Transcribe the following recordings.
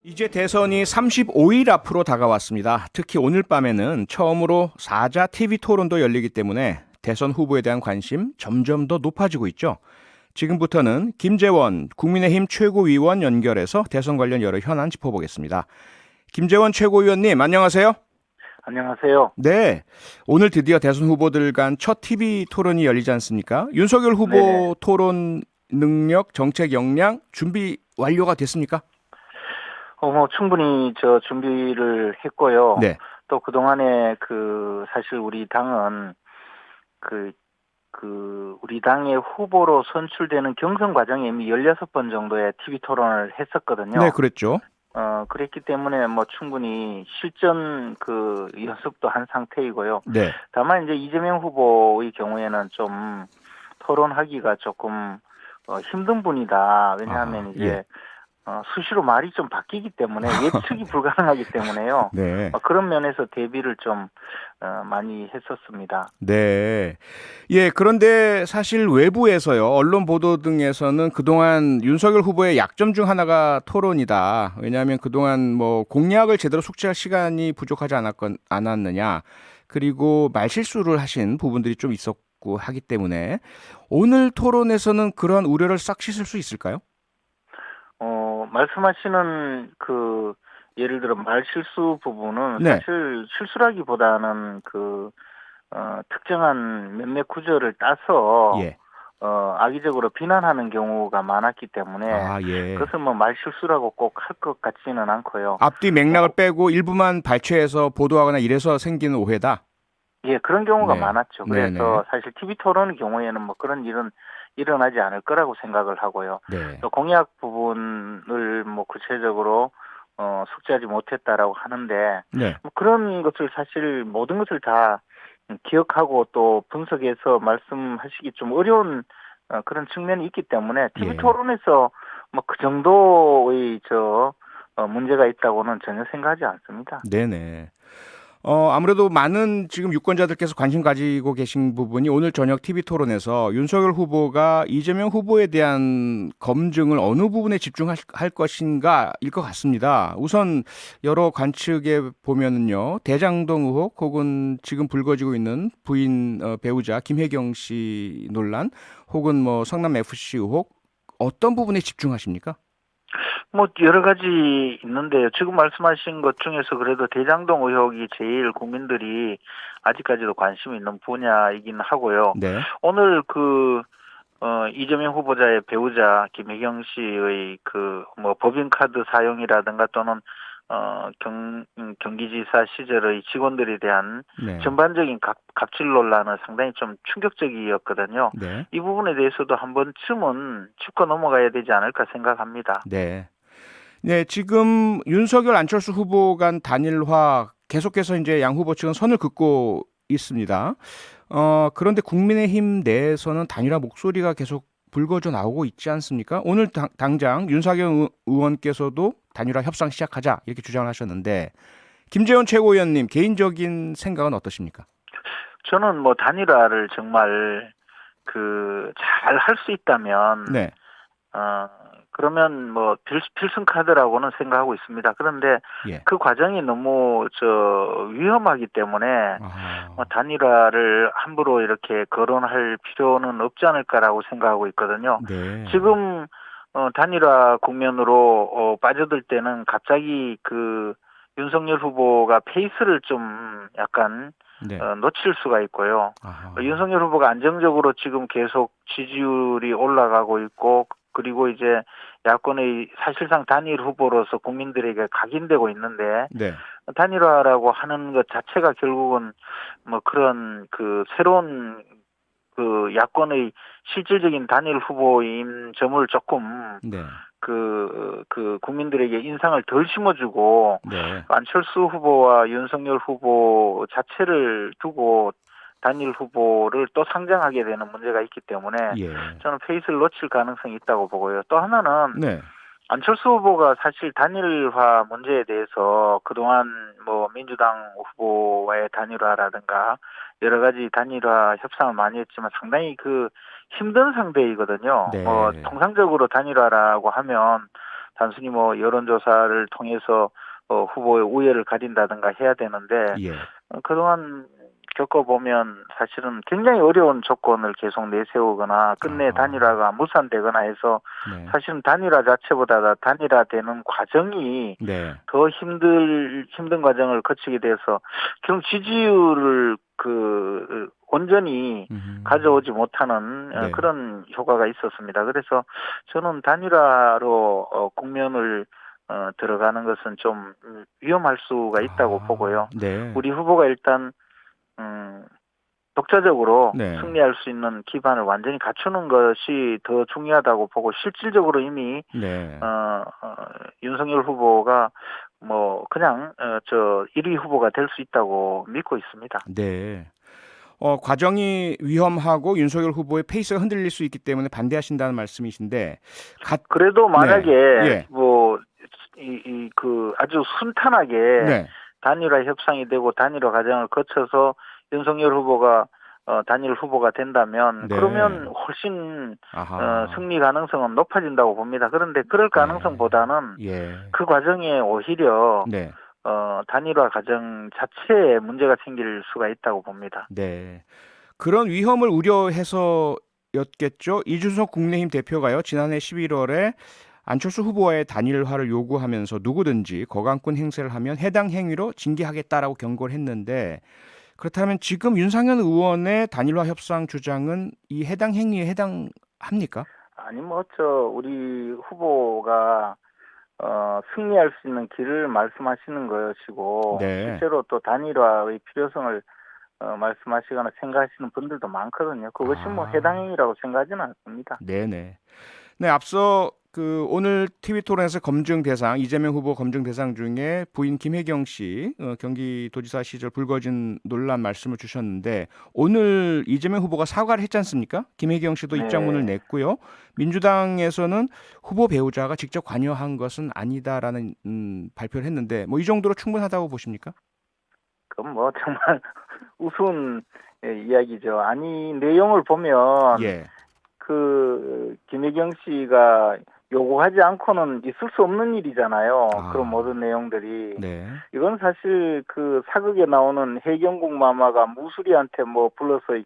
이제 대선이 35일 앞으로 다가왔습니다. 특히 오늘 밤에는 처음으로 사자 TV 토론도 열리기 때문에 대선 후보에 대한 관심 점점 더 높아지고 있죠. 지금부터는 김재원 국민의힘 최고위원 연결해서 대선 관련 여러 현안 짚어보겠습니다. 김재원 최고위원님, 안녕하세요. 안녕하세요. 네, 오늘 드디어 대선 후보들 간 첫 TV 토론이 열리지 않습니까? 윤석열 후보 네네. 토론 능력, 정책 역량 준비 완료가 됐습니까? 충분히 준비를 했고요. 네. 또 그동안에 사실 우리 당은 우리 당의 후보로 선출되는 경선 과정에 이미 16번 정도의 TV 토론을 네, 했었거든요. 그랬죠. 그랬기 때문에 충분히 실전 연습도 한 상태이고요. 네. 다만 이제 이재명 후보의 경우에는 좀 토론하기가 조금 힘든 분이다. 왜냐하면 예. 수시로 말이 좀 바뀌기 때문에 예측이 불가능하기 때문에요. 네. 그런 면에서 대비를 좀 많이 했었습니다. 네. 예, 그런데 사실 외부에서요, 언론 보도 등에서는 그동안 윤석열 후보의 약점 중 하나가 토론이다. 왜냐하면 그동안 뭐 공약을 제대로 숙지할 시간이 부족하지 않았느냐. 그리고 말실수를 하신 부분들이 좀 있었고 하기 때문에 오늘 토론에서는 그런 우려를 싹 씻을 수 있을까요? 말씀하시는 예를 들어 말 실수 부분은 네. 사실 실수라기보다는 특정한 몇몇 구절을 따서 예. 악의적으로 비난하는 경우가 많았기 때문에 예. 그것을 말 실수라고 꼭 할 것 같지는 않고요. 앞뒤 뭐, 맥락을 빼고 일부만 발췌해서 보도하거나 이래서 생기는 오해다. 예, 그런 경우가 네. 많았죠. 네네. 그래서 사실 TV 토론 경우에는 그런 일은 일어나지 않을 거라고 생각을 하고요. 네. 또 공약 부분을 구체적으로 숙지하지 못했다라고 하는데 네. 그런 것을 사실 모든 것을 다 기억하고 또 분석해서 말씀하시기 좀 어려운 그런 측면이 있기 때문에 TV 예. 토론에서 그 정도의 문제가 있다고는 전혀 생각하지 않습니다. 네네. 아무래도 많은 지금 유권자들께서 관심 가지고 계신 부분이 오늘 저녁 TV 토론에서 윤석열 후보가 이재명 후보에 대한 검증을 어느 부분에 집중할 것인가일 것 같습니다. 우선 여러 관측에 보면은요, 대장동 의혹 혹은 지금 불거지고 있는 부인 배우자 김혜경 씨 논란 혹은 뭐 성남 FC 의혹 어떤 부분에 집중하십니까? 여러 가지 있는데요. 지금 말씀하신 것 중에서 그래도 대장동 의혹이 제일 국민들이 아직까지도 관심 있는 분야이긴 하고요. 네. 오늘 이재명 후보자의 배우자 김혜경 씨의 법인카드 사용이라든가 또는 경기지사 시절의 직원들에 대한 네. 전반적인 갑질 논란은 상당히 좀 충격적이었거든요. 네. 이 부분에 대해서도 한 번쯤은 짚고 넘어가야 되지 않을까 생각합니다. 네. 네, 지금 윤석열 안철수 후보 간 단일화 계속해서 이제 양 후보 측은 선을 긋고 있습니다. 그런데 국민의힘 내에서는 단일화 목소리가 계속 불거져 나오고 있지 않습니까? 오늘 당장 윤석열 의원께서도 단일화 협상 시작하자 이렇게 주장을 하셨는데 김재원 최고위원님 개인적인 생각은 어떠십니까? 저는 단일화를 정말 잘 할 수 있다면 네. 그러면 필승 카드라고는 생각하고 있습니다. 그런데 예. 그 과정이 너무 위험하기 때문에 아, 단일화를 함부로 이렇게 거론할 필요는 없지 않을까라고 생각하고 있거든요. 네. 지금 단일화 국면으로 빠져들 때는 갑자기 윤석열 후보가 페이스를 좀 약간 네. 놓칠 수가 있고요. 아하. 윤석열 후보가 안정적으로 지금 계속 지지율이 올라가고 있고 그리고 이제 야권의 사실상 단일 후보로서 국민들에게 각인되고 있는데 네. 단일화라고 하는 것 자체가 결국은 그런 새로운 야권의 실질적인 단일 후보인 점을 조금 네. 국민들에게 인상을 덜 심어주고 네. 안철수 후보와 윤석열 후보 자체를 두고 단일 후보를 또 상정하게 되는 문제가 있기 때문에 예. 저는 페이스를 놓칠 가능성이 있다고 보고요. 또 하나는 네. 안철수 후보가 사실 단일화 문제에 대해서 그동안 민주당 후보와의 단일화라든가 여러 가지 단일화 협상을 많이 했지만 상당히 힘든 상대이거든요. 네. 통상적으로 단일화라고 하면 단순히 뭐 여론조사를 통해서 후보의 우열을 가린다든가 해야 되는데 예. 그동안 겪어보면 사실은 굉장히 어려운 조건을 계속 내세우거나 끝내 아하. 단일화가 무산되거나 해서 네. 사실은 단일화 자체보다 단일화되는 과정이 네. 더 힘든 과정을 거치게 돼서 결국 지지율을 온전히 가져오지 못하는 네. 그런 효과가 있었습니다. 그래서 저는 단일화로 국면을 들어가는 것은 좀 위험할 수가 있다고 보고요. 네. 우리 후보가 일단 독자적으로 네. 승리할 수 있는 기반을 완전히 갖추는 것이 더 중요하다고 보고 실질적으로 이미 네. 윤석열 후보가 뭐 그냥 1위 후보가 될 수 있다고 믿고 있습니다. 네. 과정이 위험하고 윤석열 후보의 페이스가 흔들릴 수 있기 때문에 반대하신다는 말씀이신데, 그래도 만약에 예. 뭐 아주 순탄하게 네. 단일화 협상이 되고 단일화 과정을 거쳐서 윤석열 후보가 단일 후보가 된다면 네. 그러면 훨씬 아하. 승리 가능성은 높아진다고 봅니다. 그런데 그럴 가능성보다는 예. 그 과정에 오히려 네. 단일화 과정 자체에 문제가 생길 수가 있다고 봅니다. 네. 그런 위험을 우려해서였겠죠. 이준석 국민의힘 대표가요, 지난해 11월에 안철수 후보와의 단일화를 요구하면서 누구든지 거강권 행세를 하면 해당 행위로 징계하겠다라고 경고를 했는데, 그렇다면 지금 윤상현 의원의 단일화 협상 주장은 이 해당 행위에 해당합니까? 아니 우리 후보가 승리할 수 있는 길을 말씀하시는 것이고 네. 실제로 또 단일화의 필요성을 말씀하시거나 생각하시는 분들도 많거든요. 그것이 해당 행위라고 생각하지는 않습니다. 네네. 네, 앞서 오늘 TV 토론에서 검증 대상, 이재명 후보 검증 대상 중에 부인 김혜경 씨 경기도지사 시절 불거진 논란 말씀을 주셨는데, 오늘 이재명 후보가 사과를 했지 않습니까? 김혜경 씨도 네. 입장문을 냈고요. 민주당에서는 후보 배우자가 직접 관여한 것은 아니다라는 발표를 했는데, 뭐 이 정도로 충분하다고 보십니까? 그건 정말 우스운 이야기죠. 아니 내용을 보면 예. 김혜경 씨가 요구하지 않고는 있을 수 없는 일이잖아요. 그런 모든 내용들이. 네. 이건 사실 사극에 나오는 해경국 마마가 무수리한테 불러서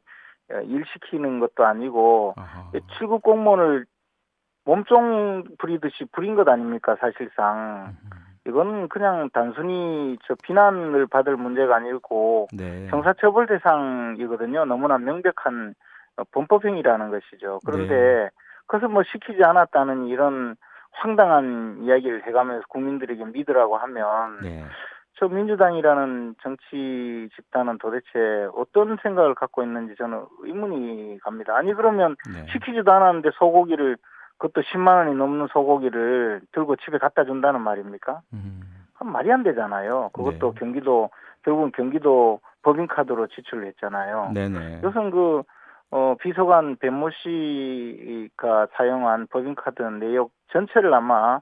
일 시키는 것도 아니고 아하. 7급 공무원을 몸종 부리듯이 부린 것 아닙니까, 사실상. 이건 그냥 단순히 비난을 받을 문제가 아니고 네. 형사처벌 대상이거든요. 너무나 명백한 범법행위라는 것이죠. 그런데 그것을 시키지 않았다는 이런 황당한 이야기를 해가면서 국민들에게 믿으라고 하면 네. 저 민주당이라는 정치 집단은 도대체 어떤 생각을 갖고 있는지 저는 의문이 갑니다. 아니 그러면 네. 시키지도 않았는데 소고기를 그것도 10만 원이 넘는 소고기를 들고 집에 갖다 준다는 말입니까? 그럼 말이 안 되잖아요. 그것도 네. 결국은 경기도 법인카드로 지출을 했잖아요. 네네. 우선 비서관 변모 씨가 사용한 법인카드 내역 전체를 아마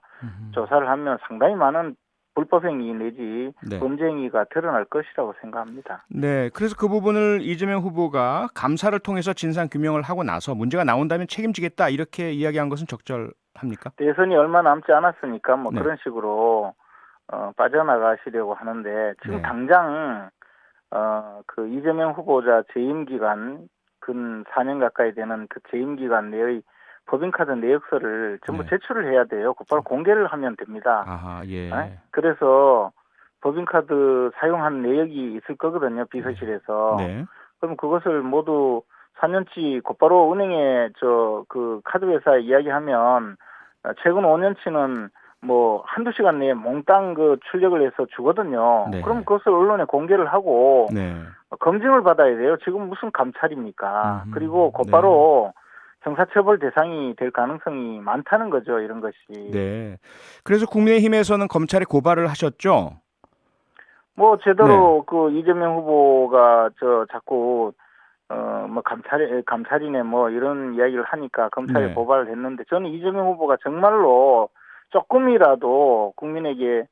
조사를 하면 상당히 많은 불법행위 내지 네. 범죄행위가 드러날 것이라고 생각합니다. 네, 그래서 그 부분을 이재명 후보가 감사를 통해서 진상 규명을 하고 나서 문제가 나온다면 책임지겠다 이렇게 이야기한 것은 적절합니까? 대선이 얼마 남지 않았으니까 네. 그런 식으로 빠져나가시려고 하는데 지금 네. 당장 이재명 후보자 재임 기간 근 4년 가까이 되는 재임 기간 내의 법인카드 내역서를 전부 제출을 해야 돼요. 곧바로 공개를 하면 됩니다. 아하, 예. 네? 그래서 법인카드 사용한 내역이 있을 거거든요. 비서실에서. 네. 그럼 그것을 모두 4년치 곧바로 은행에 카드 회사에 이야기하면 최근 5년치는 한두 시간 내에 몽땅 출력을 해서 주거든요. 네. 그럼 그것을 언론에 공개를 하고 네. 검증을 받아야 돼요. 지금 무슨 감찰입니까? 그리고 곧바로 형사처벌 대상이 될 가능성이 많다는 거죠. 이런 것이. 네. 그래서 국민의힘에서는 검찰에 고발을 하셨죠? 제대로 이재명 후보가 자꾸 감찰이네 이런 이야기를 하니까 검찰에 네. 고발을 했는데 저는 이재명 후보가 정말로 조금이라도 국민에게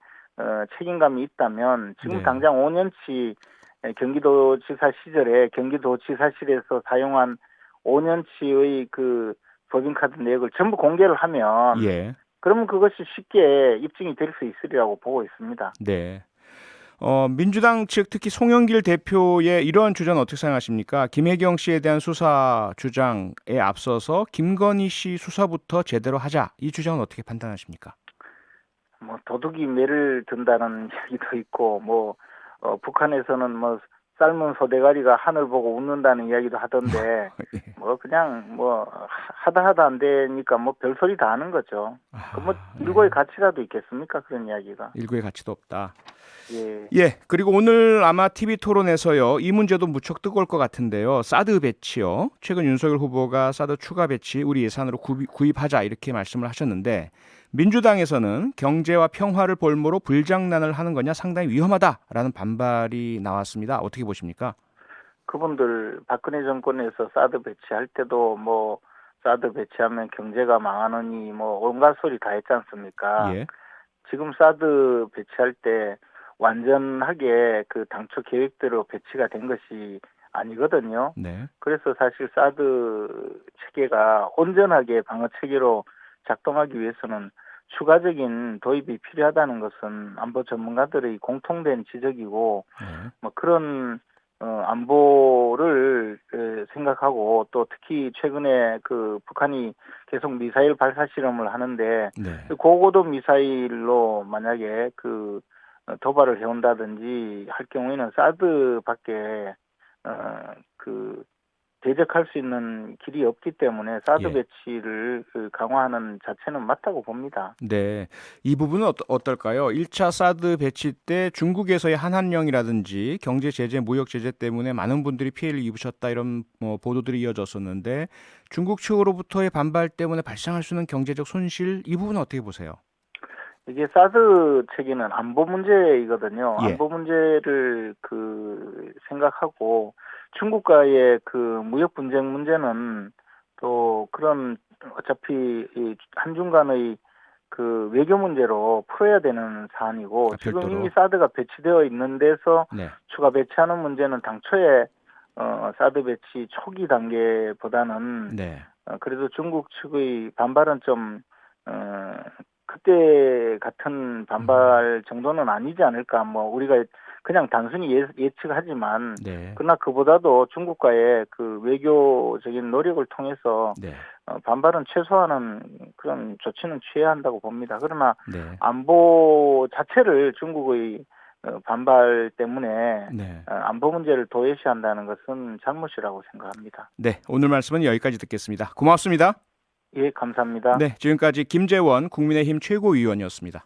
책임감이 있다면 지금 당장 5년치 경기도지사 시절에 경기도지사실에서 사용한 5년치의 법인카드 내역을 전부 공개를 하면 예. 그러면 그것이 쉽게 입증이 될 수 있으리라고 보고 있습니다. 네. 민주당 측 특히 송영길 대표의 이러한 주장은 어떻게 생각하십니까? 김혜경 씨에 대한 수사 주장에 앞서서 김건희 씨 수사부터 제대로 하자. 이 주장은 어떻게 판단하십니까? 뭐 도둑이 매를 든다는 이야기도 있고 북한에서는 뭐 삶은 소대가리가 하늘 보고 웃는다는 이야기도 하던데 뭐 그냥 뭐 하다 안 되니까 뭐 별소리 다 하는 거죠. 뭐 일고의 가치라도 있겠습니까? 그런 이야기가. 일구의 가치도 없다. 예. 예. 그리고 오늘 아마 TV 토론에서요. 이 문제도 무척 뜨거울 것 같은데요. 사드 배치요. 최근 윤석열 후보가 사드 추가 배치 우리 예산으로 구입하자 이렇게 말씀을 하셨는데 민주당에서는 경제와 평화를 볼모로 불장난을 하는 거냐 상당히 위험하다라는 반발이 나왔습니다. 어떻게 보십니까? 그분들 박근혜 정권에서 사드 배치할 때도 뭐 사드 배치하면 경제가 망하느니 뭐 온갖 소리 다 했지 않습니까? 예. 지금 사드 배치할 때 완전하게 그 당초 계획대로 배치가 된 것이 아니거든요. 네. 그래서 사실 사드 체계가 온전하게 방어 체계로 작동하기 위해서는 추가적인 도입이 필요하다는 것은 안보 전문가들의 공통된 지적이고 네. 뭐 그런 안보를 생각하고 또 특히 최근에 그 북한이 계속 미사일 발사 실험을 하는데 네. 그 고고도 미사일로 만약에 그 도발을 해온다든지 할 경우에는 사드밖에 그 대적할 수 있는 길이 없기 때문에 사드 예. 배치를 강화하는 자체는 맞다고 봅니다. 네. 이 부분은 어떨까요? 1차 사드 배치 때 중국에서의 한한령이라든지 경제 제재, 무역 제재 때문에 많은 분들이 피해를 입으셨다 이런 보도들이 이어졌었는데 중국 측으로부터의 반발 때문에 발생할 수 있는 경제적 손실 이 부분은 어떻게 보세요? 이게 사드 체계는 안보 문제이거든요. 예. 안보 문제를 생각하고 중국과의 그 무역 분쟁 문제는 또 그런 어차피 이 한중 간의 그 외교 문제로 풀어야 되는 사안이고 지금 별도로? 이미 사드가 배치되어 있는 데서 네. 추가 배치하는 문제는 당초에 사드 배치 초기 단계보다는 네. 그래도 중국 측의 반발은 좀 그때 같은 반발 정도는 아니지 않을까. 뭐 우리가 그냥 단순히 예측하지만 네. 그러나 그보다도 중국과의 그 외교적인 노력을 통해서 네. 반발은 최소화하는 그런 조치는 취해야 한다고 봅니다. 그러나 네. 안보 자체를 중국의 반발 때문에 네. 안보 문제를 도외시한다는 것은 잘못이라고 생각합니다. 네. 오늘 말씀은 여기까지 듣겠습니다. 고맙습니다. 예, 감사합니다. 네. 지금까지 김재원 국민의힘 최고위원이었습니다.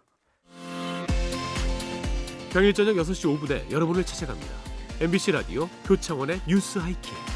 평일 저녁 6시 5분에 여러분을 찾아갑니다. MBC 라디오 표창원의 뉴스 하이킥.